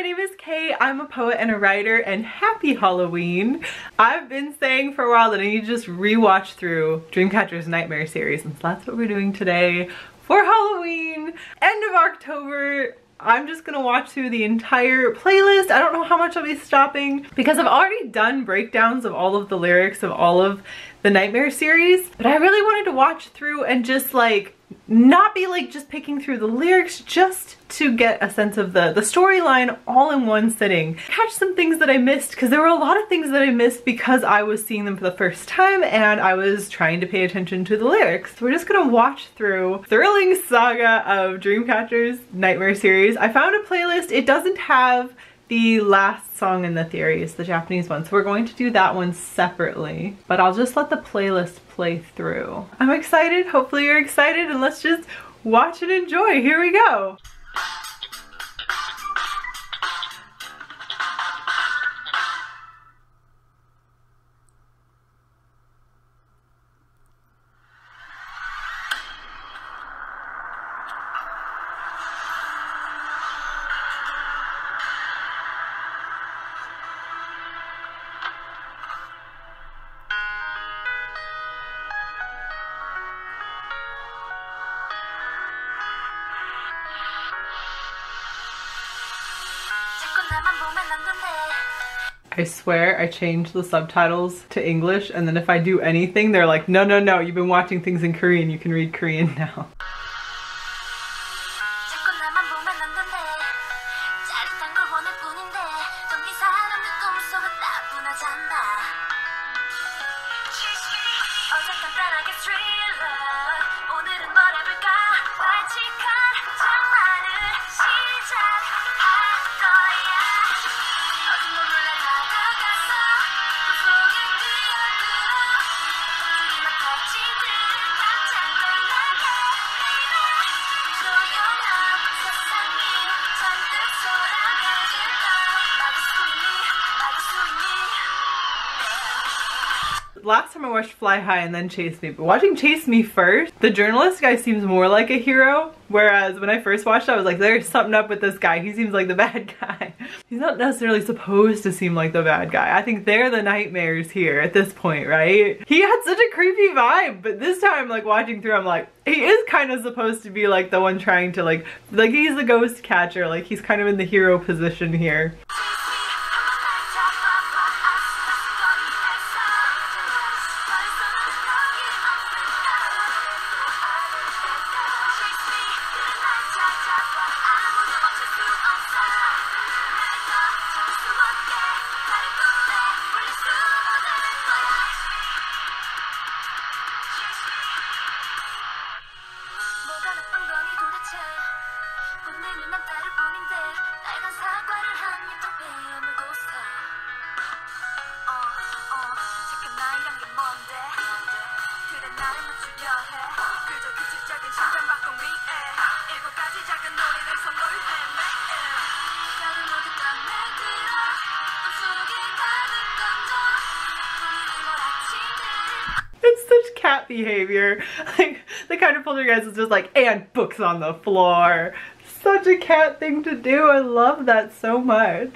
my name is Kay. I'm a poet and a writer, and happy Halloween. I've been saying for a while that I need to just rewatch through Dreamcatcher's Nightmare series, and so that's what we're doing today for Halloween. End of October. I'm just gonna watch through the entire playlist. I don't know how much I'll be stopping because I've already done breakdowns of all of the lyrics of all of the Nightmare series, but I really wanted to watch through and just like not be like just picking through the lyrics, just to get a sense of the storyline all in one sitting. Catch some things that I missed, because there were a lot of things that I missed because I was seeing them for the first time and I was trying to pay attention to the lyrics. So we're just gonna watch through Thrilling Saga of Dreamcatcher's Nightmare series. I found a playlist. It doesn't have the last song in the series, the Japanese one, so we're going to do that one separately, but I'll just let the playlist play through. I'm excited, hopefully you're excited, and let's just watch and enjoy. Here we go. I swear I changed the subtitles to English, and then if I do anything, they're like, no, no, no, you've been watching things in Korean, you can read Korean now. Last time I watched Fly High and then Chase Me, but watching Chase Me first, the journalist guy seems more like a hero, whereas when I first watched it, I was like, there's something up with this guy. He seems like the bad guy. He's not necessarily supposed to seem like the bad guy. I think they're the nightmares here at this point, right? He had such a creepy vibe, but this time, like, watching through, I'm like, he is kind of supposed to be like the one trying to like he's the ghost catcher, like he's kind of in the hero position here. It's such cat behavior. Like, the kind of poltergeist is just like, and books on the floor. Such a cat thing to do. I love that so much.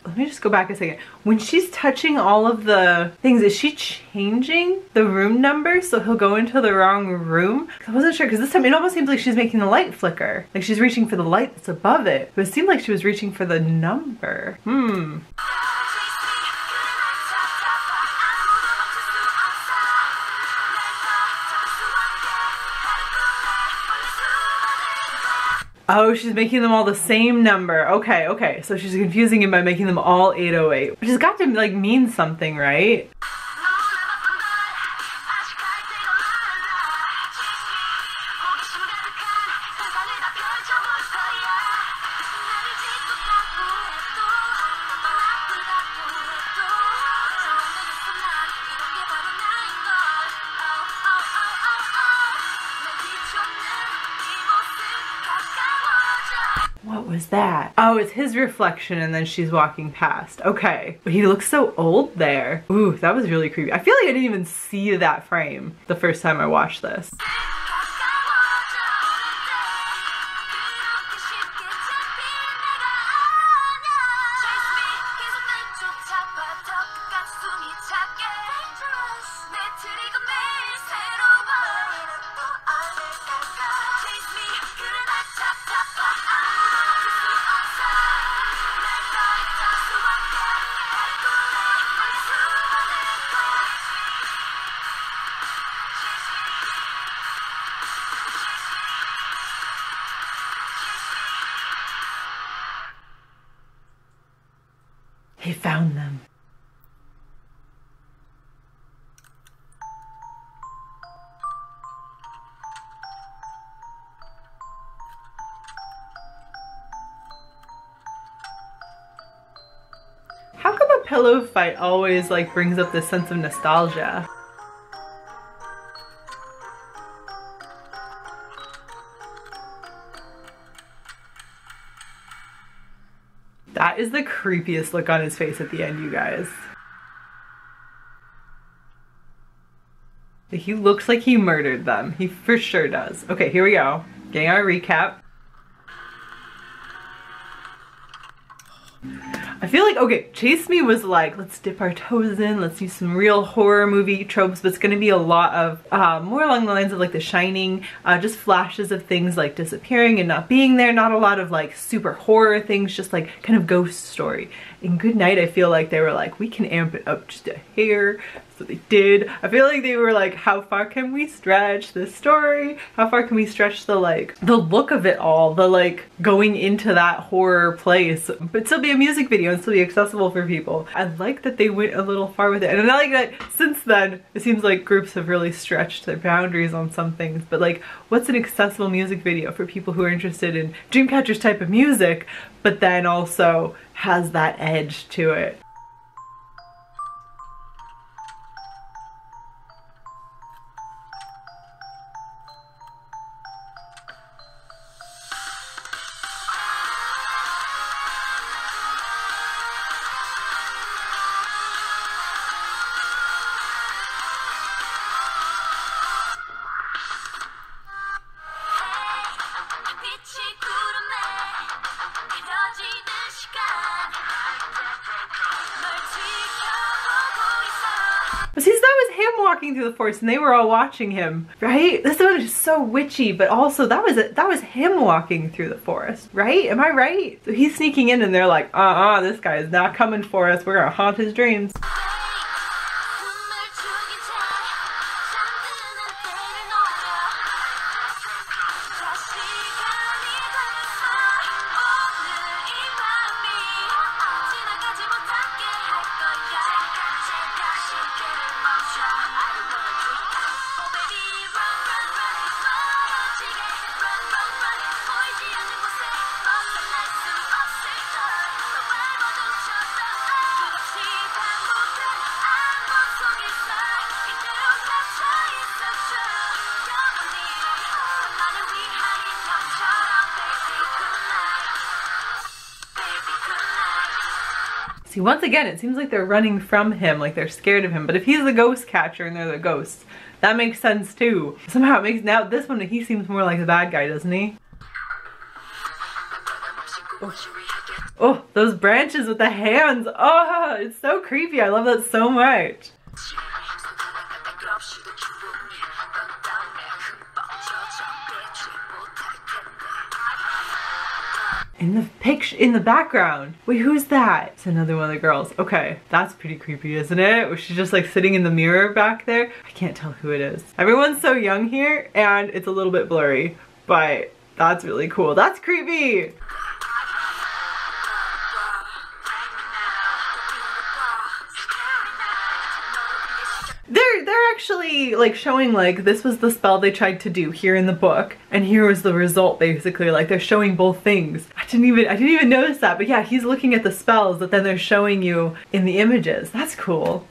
Let me just go back a second. When she's touching all of the things, is she changing the room number so he'll go into the wrong room? I wasn't sure, because this time it almost seems like she's making the light flicker. Like she's reaching for the light that's above it. But it seemed like she was reaching for the number. Oh, she's making them all the same number. Okay, okay. So she's confusing him by making them all 808. Which has got to like mean something, right? What was that? Oh, it's his reflection and then she's walking past. Okay. But he looks so old there. Ooh, that was really creepy. I feel like I didn't even see that frame the first time I watched this. He found them. How come a pillow fight always like brings up this sense of nostalgia? That is the creepiest look on his face at the end, you guys. He looks like he murdered them. He for sure does. Okay, here we go. Getting our recap. I feel like, okay, Chase Me was like, let's dip our toes in, let's use some real horror movie tropes, but it's gonna be a lot of, more along the lines of like The Shining, just flashes of things like disappearing and not being there, not a lot of like super horror things, just like kind of ghost story. In Good Night, I feel like they were like, we can amp it up just a hair, so they did. I feel like they were like, how far can we stretch this story? How far can we stretch the like, the look of it all, the like going into that horror place, but still be a music video and still be accessible for people. I like that they went a little far with it. And I like that since then, it seems like groups have really stretched their boundaries on some things, but like, what's an accessible music video for people who are interested in Dreamcatcher's type of music, but then also has that edge to it? But see, that was him walking through the forest and they were all watching him, right? This one is so witchy, but also that was him walking through the forest, right? Am I right? So he's sneaking in and they're like, this guy is not coming for us. We're gonna haunt his dreams. See, once again, it seems like they're running from him, like they're scared of him. But if he's the ghost catcher and they're the ghosts, that makes sense too. Somehow it makes, now this one, he seems more like the bad guy, doesn't he? Oh, those branches with the hands. Oh, it's so creepy. I love that so much. In the picture, in the background. Wait, who's that? It's another one of the girls. Okay, that's pretty creepy, isn't it? Where she's just like sitting in the mirror back there. I can't tell who it is. Everyone's so young here and it's a little bit blurry, but that's really cool. That's creepy. They're actually like showing like this was the spell they tried to do here in the book and here was the result basically. Like they're showing both things. I didn't even notice that, but yeah, he's looking at the spells that then they're showing you in the images. That's cool.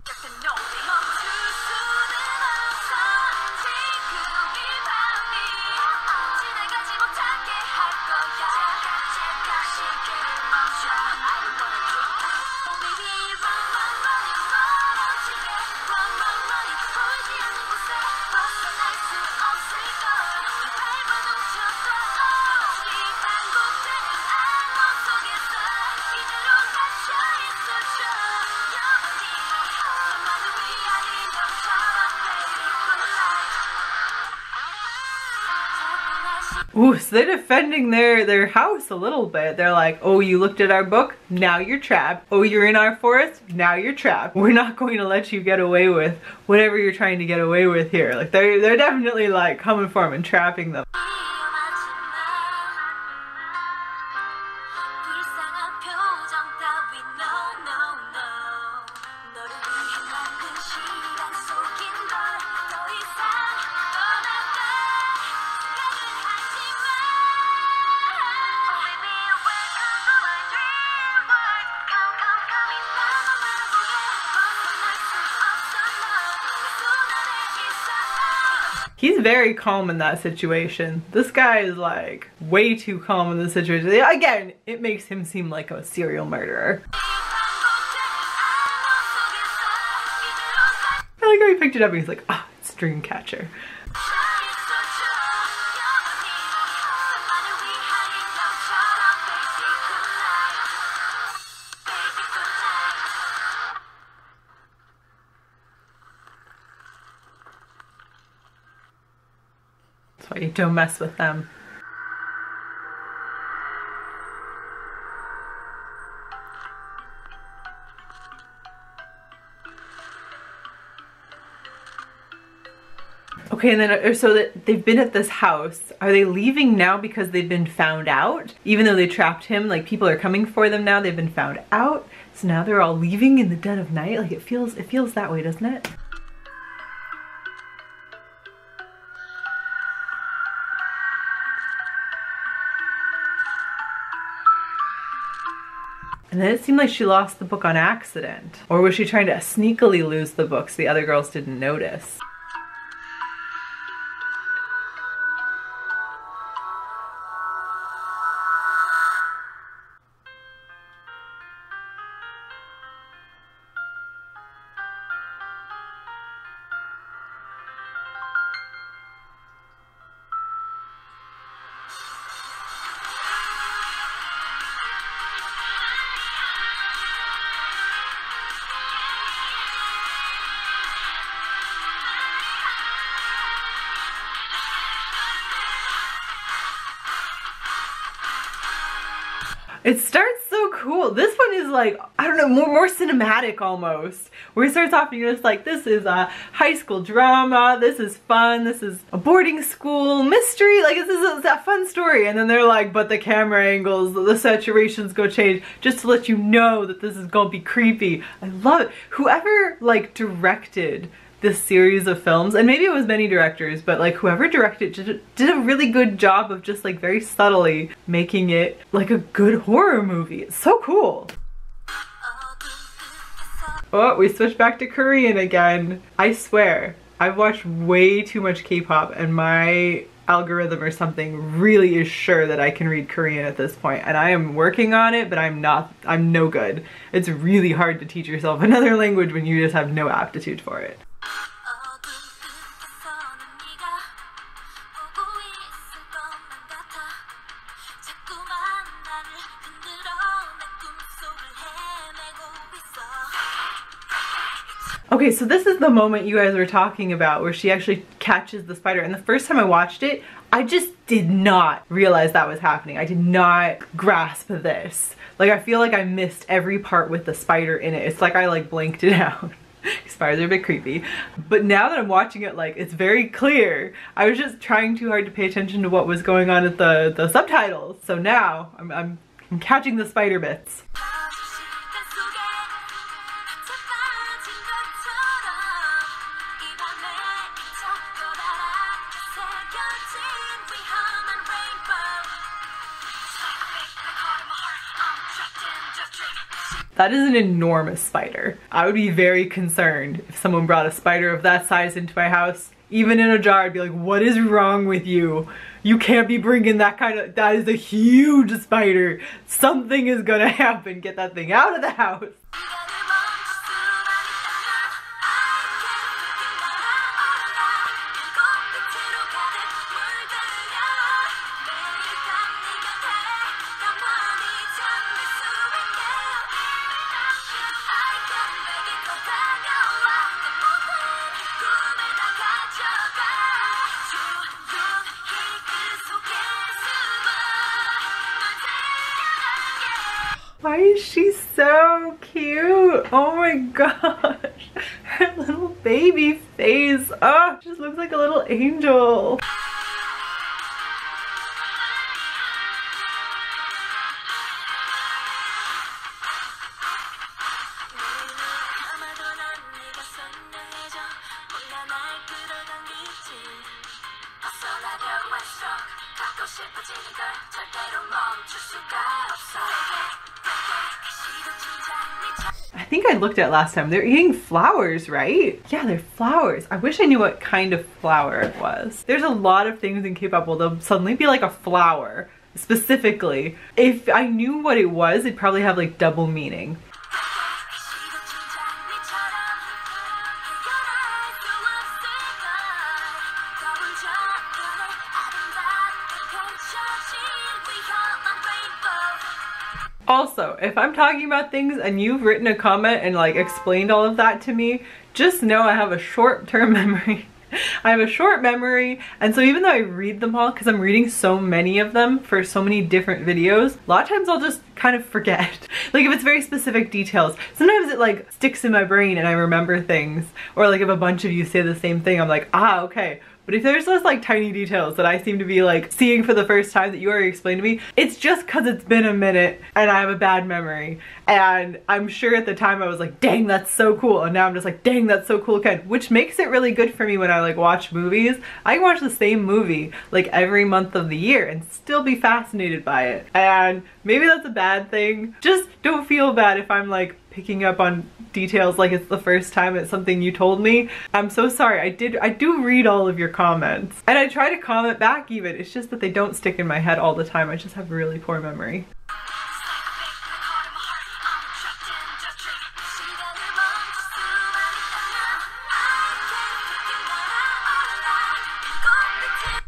Ooh, so they're defending their house a little bit. They're like, oh, you looked at our book? Now you're trapped. Oh, you're in our forest? Now you're trapped. We're not going to let you get away with whatever you're trying to get away with here. Like they're definitely like coming for them and trapping them. He's very calm in that situation. This guy is like way too calm in this situation. Again, it makes him seem like a serial murderer. I like how he picked it up and he's like, ah, it's Dreamcatcher. That's why you don't mess with them. Okay, and then so that they've been at this house. Are they leaving now because they've been found out? Even though they trapped him, like people are coming for them now, they've been found out. So now they're all leaving in the dead of night. Like it feels that way, doesn't it? And then it seemed like she lost the book on accident. Or was she trying to sneakily lose the book so the other girls didn't notice? It starts so cool. This one is like, I don't know, more cinematic almost. Where it starts off and you're just like, this is a high school drama, this is fun, this is a boarding school mystery, like this is a fun story. And then they're like, but the camera angles, the saturations go change, just to let you know that this is gonna be creepy. I love it. Whoever like directed this series of films, and maybe it was many directors, but like whoever directed did a really good job of just like very subtly making it like a good horror movie. It's so cool. Oh, we switched back to Korean again. I swear, I've watched way too much K-pop and my algorithm or something really is sure that I can read Korean at this point, and I am working on it, but I'm no good. It's really hard to teach yourself another language when you just have no aptitude for it. Okay, so this is the moment you guys were talking about where she actually catches the spider, and the first time I watched it, I just did not realize that was happening. I did not grasp this. Like, I feel like I missed every part with the spider in it. It's like I like blanked it out. Spiders are a bit creepy. But now that I'm watching it, like, it's very clear. I was just trying too hard to pay attention to what was going on at the subtitles. So now I'm catching the spider bits. That is an enormous spider. I would be very concerned if someone brought a spider of that size into my house. Even in a jar, I'd be like, what is wrong with you? You can't be bringing that is a huge spider. Something is gonna happen. Get that thing out of the house. Why is she so cute? Oh my gosh. Her little baby face. Oh, she just looks like a little angel. I think I looked at last time. They're eating flowers, right? Yeah, they're flowers. I wish I knew what kind of flower it was. There's a lot of things in K-pop where they'll suddenly be like a flower, specifically. If I knew what it was, it'd probably have like double meaning. Also, if I'm talking about things and you've written a comment and like explained all of that to me, just know I have a short-term memory. I have a short memory, and so even though I read them all, because I'm reading so many of them for so many different videos, a lot of times I'll just kind of forget. Like if it's very specific details, sometimes it like sticks in my brain and I remember things. Or like if a bunch of you say the same thing, I'm like, ah, okay. But if there's those like tiny details that I seem to be like seeing for the first time that you already explained to me, it's just cause it's been a minute and I have a bad memory. And I'm sure at the time I was like, dang, that's so cool. And now I'm just like, dang, that's so cool again. Which makes it really good for me when I like watch movies. I can watch the same movie like every month of the year and still be fascinated by it. And maybe that's a bad thing. Just don't feel bad if I'm like picking up on details like it's the first time it's something you told me. I'm so sorry. I do read all of your comments and I try to comment back even. It's just that they don't stick in my head all the time. I just have really poor memory.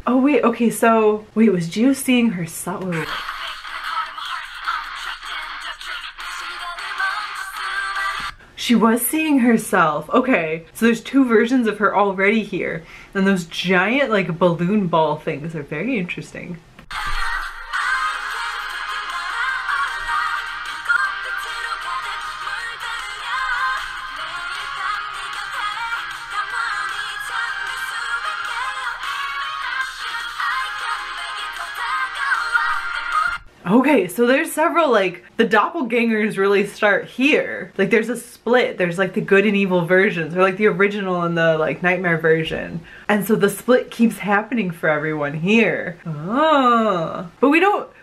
Oh wait, okay, so wait, was Jiu seeing herself? Wait. She was seeing herself. Okay, so there's two versions of her already here. And those giant like balloon ball things are very interesting. Okay, so there's several, like, the doppelgangers really start here. Like, there's a split. There's, like, the good and evil versions, or, like, the original and the, like, nightmare version. And so the split keeps happening for everyone here. Oh. But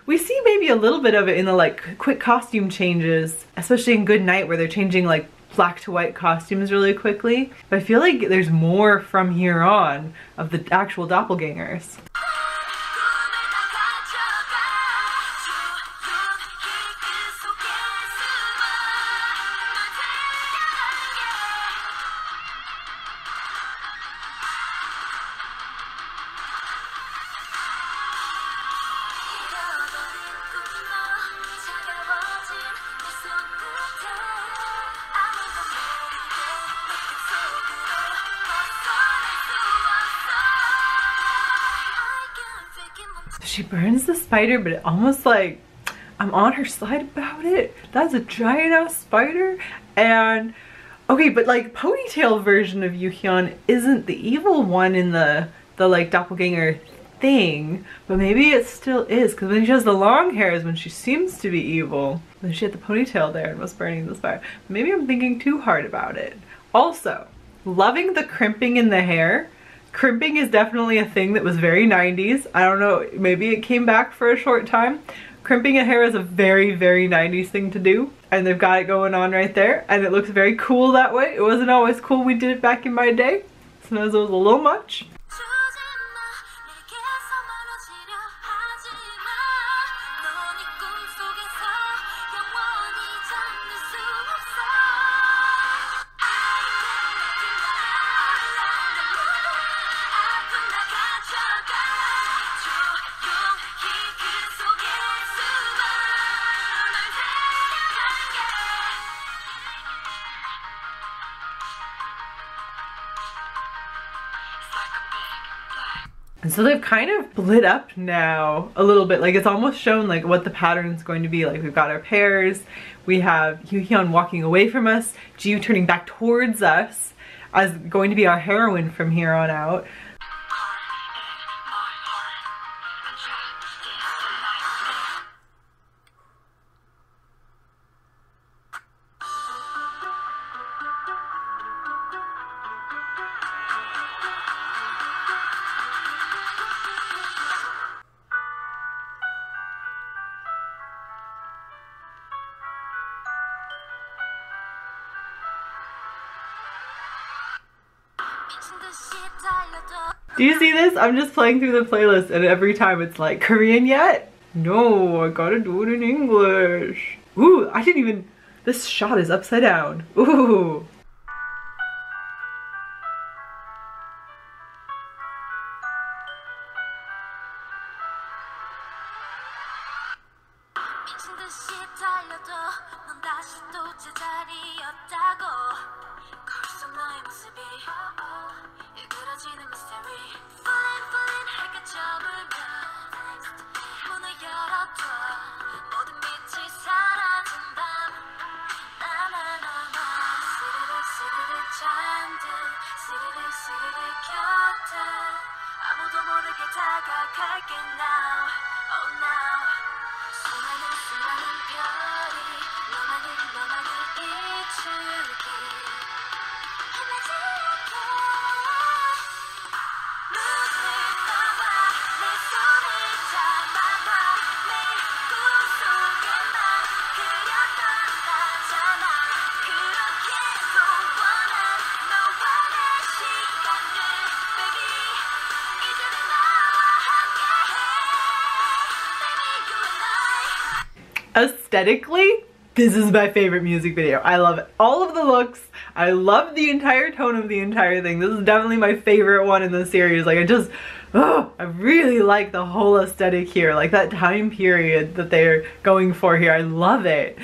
we see maybe a little bit of it in the, like, quick costume changes, especially in Good Night, where they're changing, like, black to white costumes really quickly. But I feel like there's more from here on of the actual doppelgangers. She burns the spider, but it almost like I'm on her side about it. That's a giant ass spider. And okay, but like ponytail version of Yuhyun isn't the evil one in the like doppelganger thing, but maybe it still is, because when she has the long hair is when she seems to be evil. Then she had the ponytail there and was burning the spider. Maybe I'm thinking too hard about it. Also, loving the crimping in the hair. Crimping is definitely a thing that was very 90s. I don't know, maybe it came back for a short time. Crimping a hair is a very, very 90s thing to do. And they've got it going on right there. And it looks very cool that way. It wasn't always cool when we did it back in my day. Sometimes it was a little much. So they've kind of split up now a little bit. Like it's almost shown like what the pattern is going to be. Like we've got our pairs, we have Yuhyun walking away from us, Jiu turning back towards us as going to be our heroine from here on out. Do you see this? I'm just playing through the playlist and every time it's like, Korean yet? No, I gotta do it in English. Ooh, I didn't even, this shot is upside down. Ooh. Aesthetically, this is my favorite music video. I love all of the looks. I love the entire tone of the entire thing. This is definitely my favorite one in the series. Like I really like the whole aesthetic here. Like that time period that they're going for here. I love it.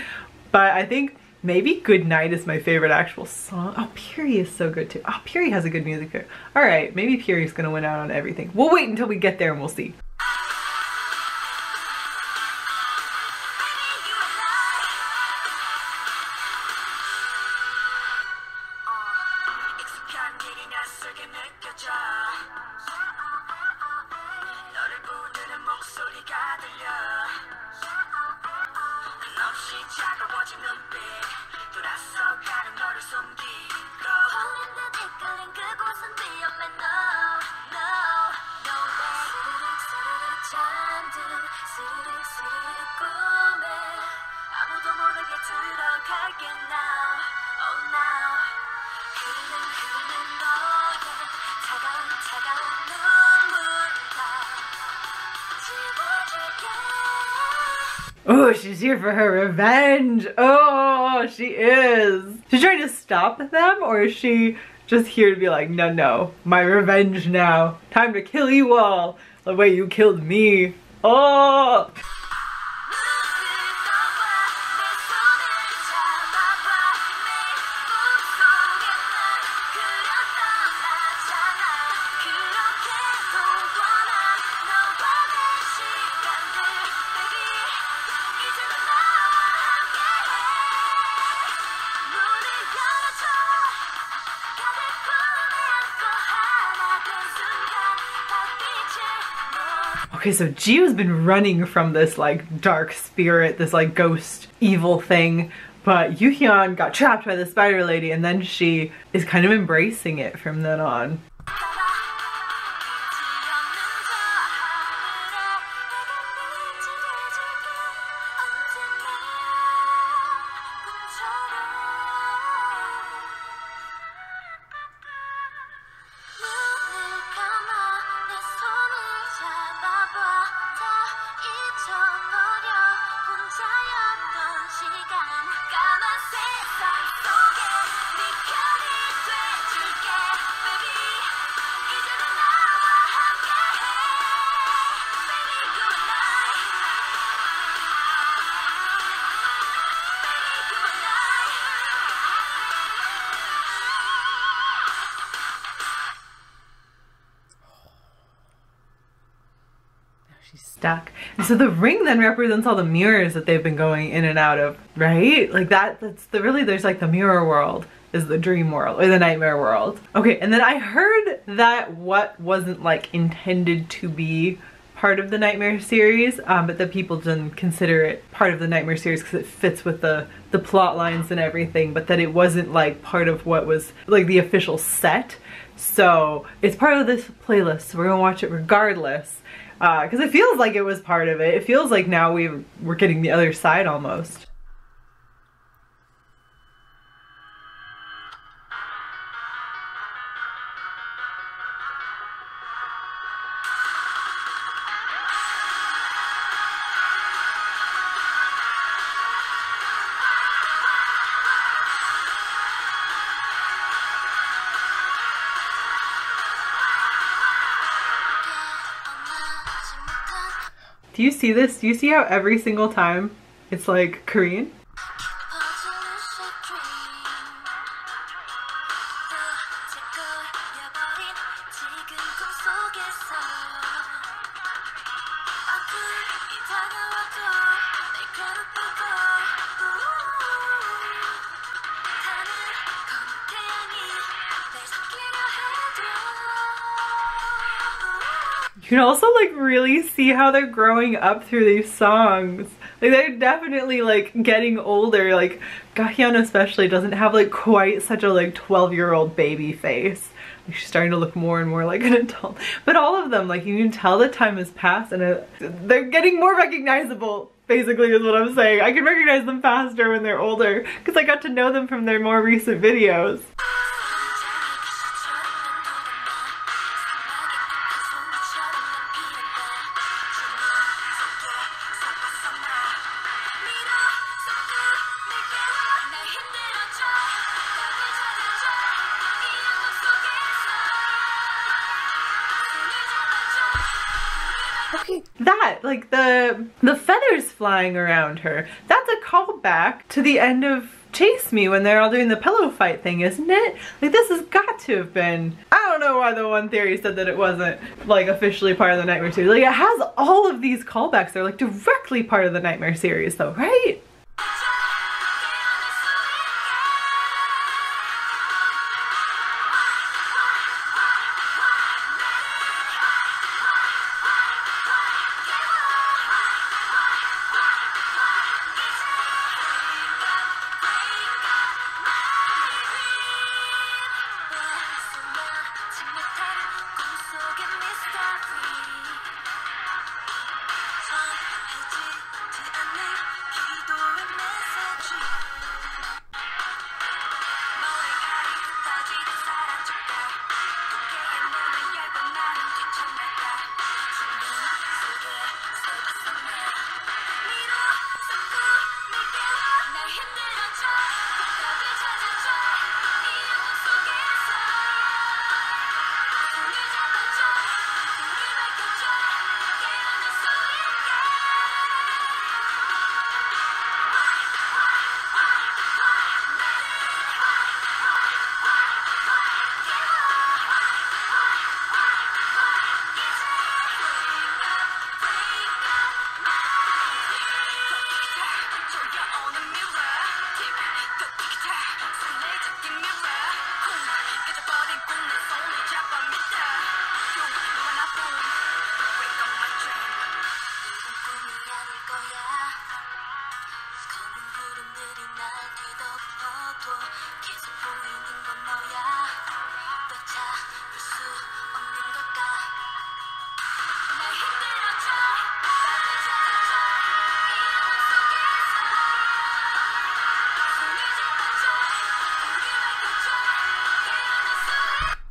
But I think maybe Good Night is my favorite actual song. Oh, Puri is so good too. Oh, Puri has a good music video. All right, maybe Puri's gonna win out on everything. We'll wait until we get there and we'll see. Oh, she's here for her revenge. Oh, she is. She's trying to stop them, or is she just here to be like, no, no, my revenge now. Time to kill you all the way you killed me. Oh. Okay, so Jiu's been running from this like dark spirit, this like ghost evil thing, but Yuhyun got trapped by the spider lady and then she is kind of embracing it from then on. she's stuck. And so the ring then represents all the mirrors that they've been going in and out of, right? Like that's really, there's like the mirror world is the dream world or the nightmare world. Okay, and then I heard that what wasn't like intended to be part of the Nightmare series, but that people didn't consider it part of the Nightmare series because it fits with the plot lines and everything, but that it wasn't like part of what was like the official set. So it's part of this playlist, so we're gonna watch it regardless, because it feels like it was part of it. It feels like now we're getting the other side almost. Do you see this? Do you see how every single time it's like Korean? You can also like really see how they're growing up through these songs. Like they're definitely like getting older. Like Gahyun especially doesn't have like quite such a like 12-year-old baby face. Like she's starting to look more and more like an adult. But all of them, like you can tell the time has passed and they're getting more recognizable. Basically is what I'm saying. I can recognize them faster when they're older because I got to know them from their more recent videos. Okay, that, like the feathers flying around her, that's a callback to the end of Chase Me when they're all doing the pillow fight thing, isn't it? Like this has got to have been, I don't know why the one theory said that it wasn't like officially part of the Nightmare series. Like it has all of these callbacks, they're like directly part of the Nightmare series though, right?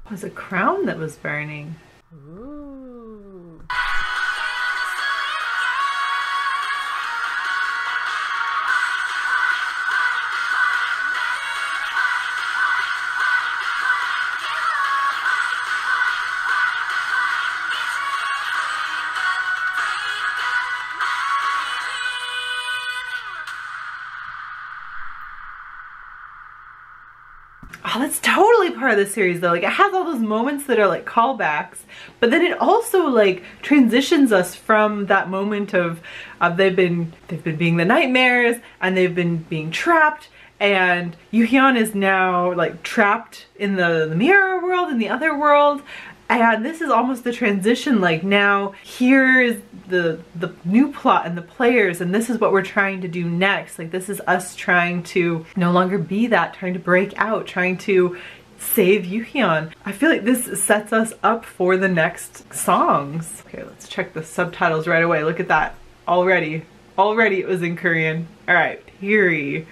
It was a crown that was burning. Ooh. Oh, that's totally part of the series though. Like it has all those moments that are like callbacks, but then it also like transitions us from that moment of they've been being the nightmares and they've been being trapped, and Yuhyun is now like trapped in the mirror world, in the other world. And this is almost the transition, like now here is the new plot and the players, and this is what we're trying to do next. Like this is us trying to no longer be that, trying to break out, trying to save Yuhyun. I feel like this sets us up for the next songs. Okay, let's check the subtitles right away. Look at that. Already it was in Korean. All right, Piri.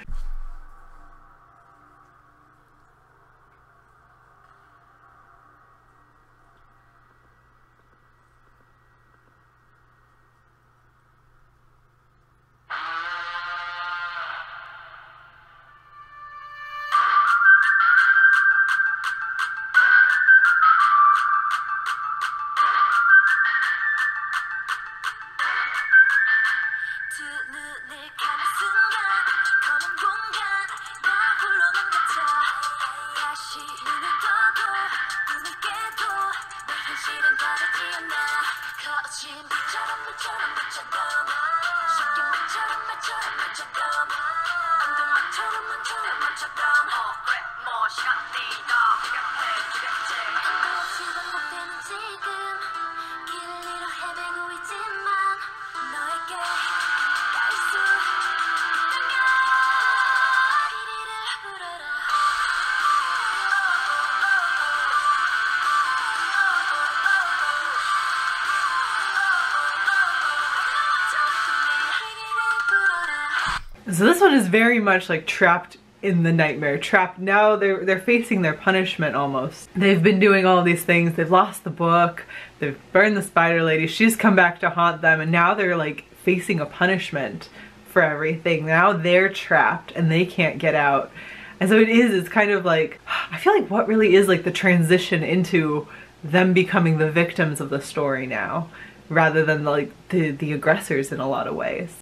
So this one is very much like trapped in the nightmare. Trapped now, they're facing their punishment almost. They've been doing all these things. They've lost the book. They've burned the spider lady. She's come back to haunt them, and now they're like facing a punishment for everything. Now they're trapped and they can't get out. And so it's kind of like, I feel like what really is like the transition into them becoming the victims of the story now, rather than like the aggressors in a lot of ways.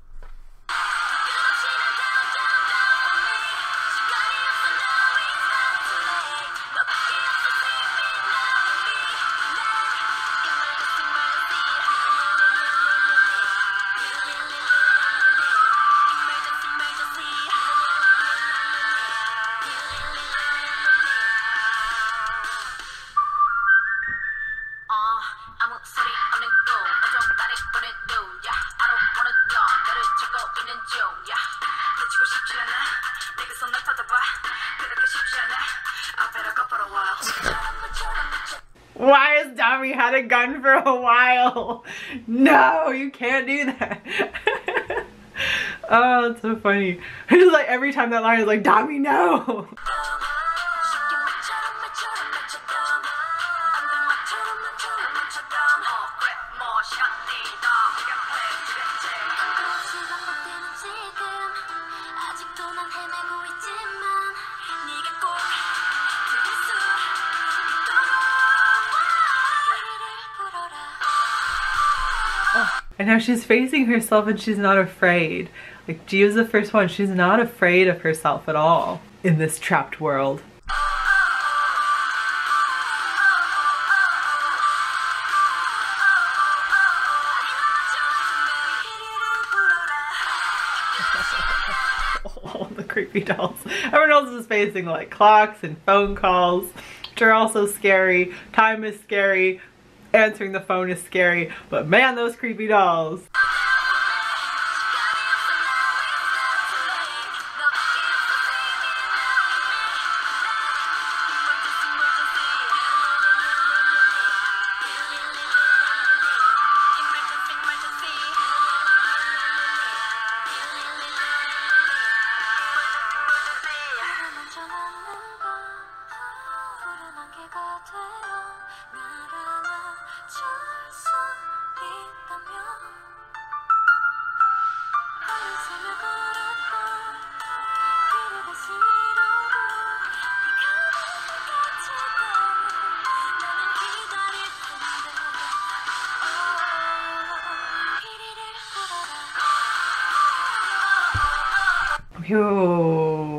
Why has Dami had a gun for a while? No, you can't do that. Oh, that's so funny. It's just like every time that line is like, Dami, no. And now she's facing herself and she's not afraid. Like Gio's the first one. She's not afraid of herself at all in this trapped world. Oh, the creepy dolls. Everyone else is facing like clocks and phone calls, which are also scary. Time is scary. Answering the phone is scary, but man, those creepy dolls.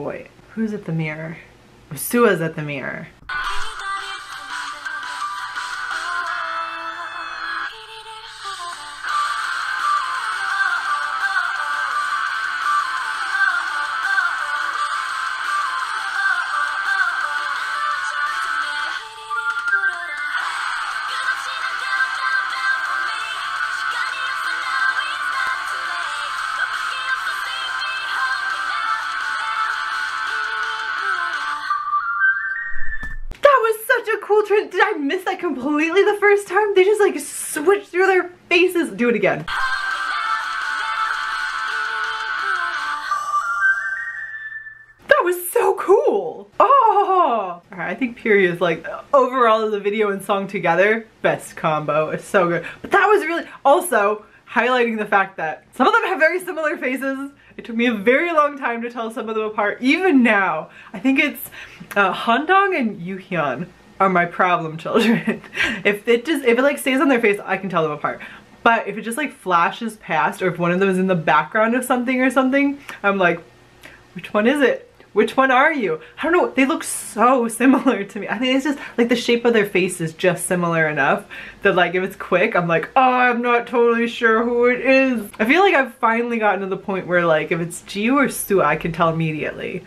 Wait, who's at the mirror? Sua's at the mirror. Cool trend. Did I miss that completely the first time? They just like switched through their faces. Do it again. That was so cool. Oh, alright, I think Period is like overall the video and song together, best combo. It's so good. But that was really also highlighting the fact that some of them have very similar faces. It took me a very long time to tell some of them apart. Even now, I think it's Handong and Yuhyun are my problem children. if it like stays on their face, I can tell them apart. But if it just like flashes past, or if one of them is in the background of something or something, I'm like, which one is it? Which one are you? I don't know, they look so similar to me. I think it's just like the shape of their face is just similar enough that like if it's quick, I'm like, oh, I'm not totally sure who it is. I feel like I've finally gotten to the point where like if it's Jiu or Sua, I can tell immediately.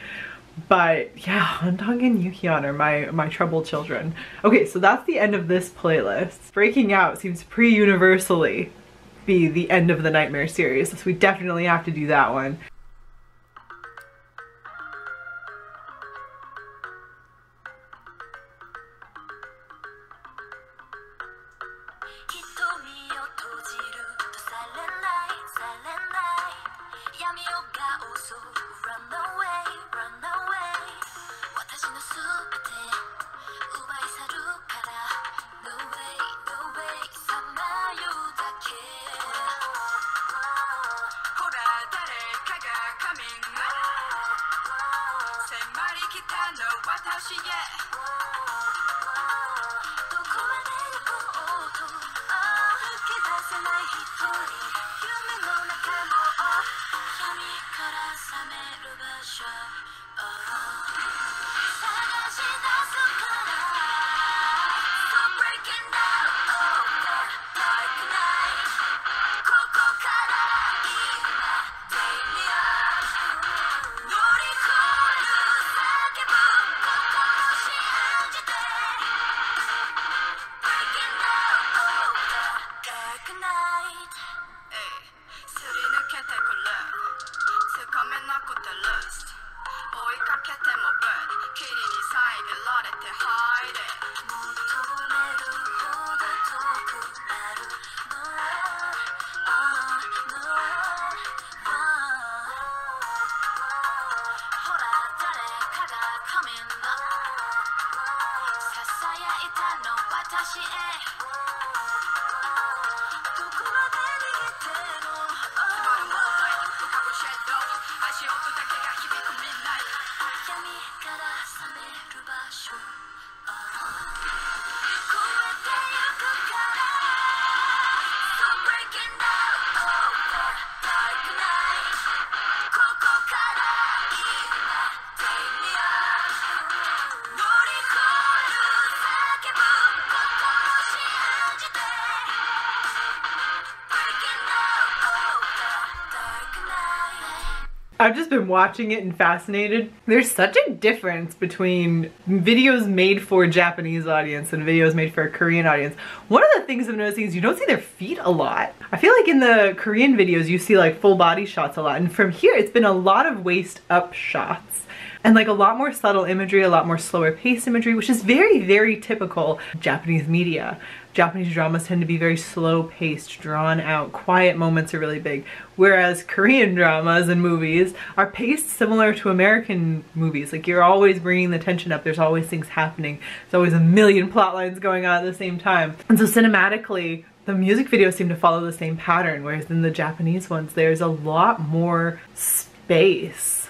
But yeah, Handong and Yuhyun are my troubled children. Okay, so that's the end of this playlist. Breaking Out seems pretty universally be the end of the Nightmare series, so we definitely have to do that one. I've just been watching it and fascinated. There's such a difference between videos made for a Japanese audience and videos made for a Korean audience. One of the things I'm noticing is you don't see their feet a lot. I feel like in the Korean videos you see like full body shots a lot, and from here it's been a lot of waist up shots. And like a lot more subtle imagery, a lot more slower paced imagery, which is very, very typical Japanese media. Japanese dramas tend to be very slow paced, drawn out, quiet moments are really big. Whereas Korean dramas and movies are paced similar to American movies. Like you're always bringing the tension up, there's always things happening. There's always a million plot lines going on at the same time. And so cinematically, the music videos seem to follow the same pattern, whereas in the Japanese ones, there's a lot more space.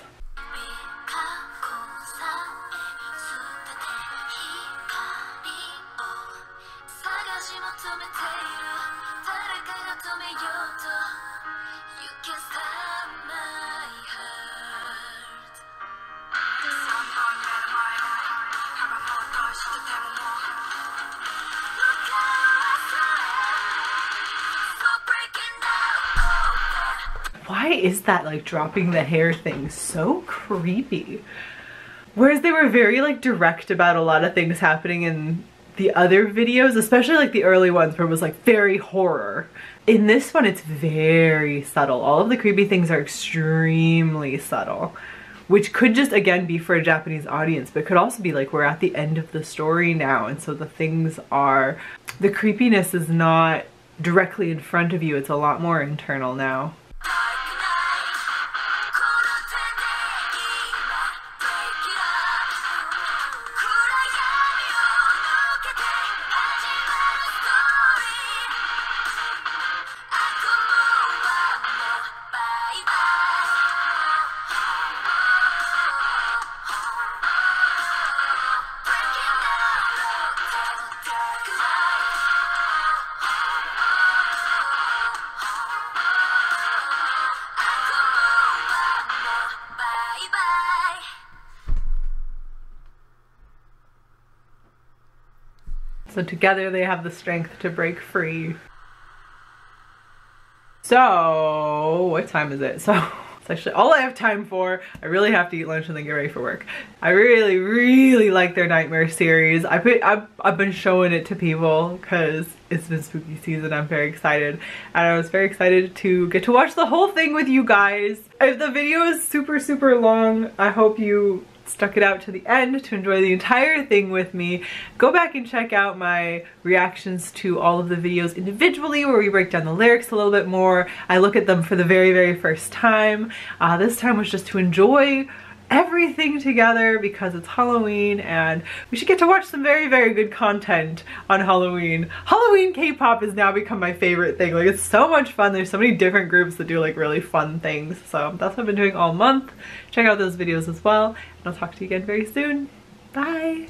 why is that like dropping the hair thing so creepy? Whereas they were very like direct about a lot of things happening in the other videos, especially like the early ones where it was like very horror. In this one, it's very subtle. All of the creepy things are extremely subtle, which could just again be for a Japanese audience, but could also be like we're at the end of the story now, and so the things are, the creepiness is not directly in front of you, it's a lot more internal now. So together they have the strength to break free. So, what time is it? So, it's actually all I have time for. I really have to eat lunch and then get ready for work. I really, really like their Nightmare series. I've been showing it to people because it's been spooky season. I'm very excited. And I was very excited to get to watch the whole thing with you guys. If the video is super, super long, I hope you stuck it out to the end to enjoy the entire thing with me. Go back and check out my reactions to all of the videos individually where we break down the lyrics a little bit more. I look at them for the very, very first time. This time was just to enjoy everything together because it's Halloween and we should get to watch some very, very good content on Halloween. Halloween K-pop has now become my favorite thing. Like, it's so much fun. There's so many different groups that do like really fun things. So that's what I've been doing all month. Check out those videos as well. And I'll talk to you again very soon. Bye.